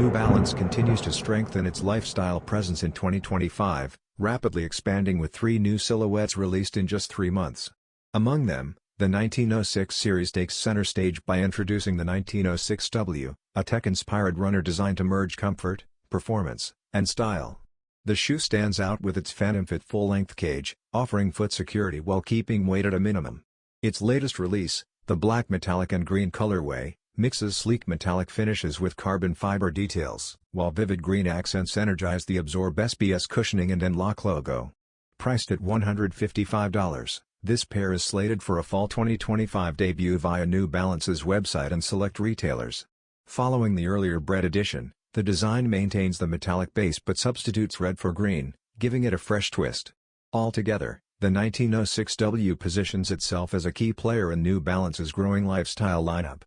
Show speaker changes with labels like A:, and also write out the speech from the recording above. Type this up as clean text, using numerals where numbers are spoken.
A: New Balance continues to strengthen its lifestyle presence in 2025, rapidly expanding with 3 new silhouettes released in just 3 months. Among them, the 1906 series takes center stage by introducing the 1906W, a tech-inspired runner designed to merge comfort, performance, and style. The shoe stands out with its Phantom-Fit full-length cage, offering foot security while keeping weight at a minimum. Its latest release, the black metallic and green colorway, mixes sleek metallic finishes with carbon fiber details, while vivid green accents energize the Absorb SBS cushioning and N-Lock logo. Priced at $155, this pair is slated for a fall 2025 debut via New Balance's website and select retailers. Following the earlier Bread edition, the design maintains the metallic base but substitutes red for green, giving it a fresh twist. Altogether, the 1906W positions itself as a key player in New Balance's growing lifestyle lineup.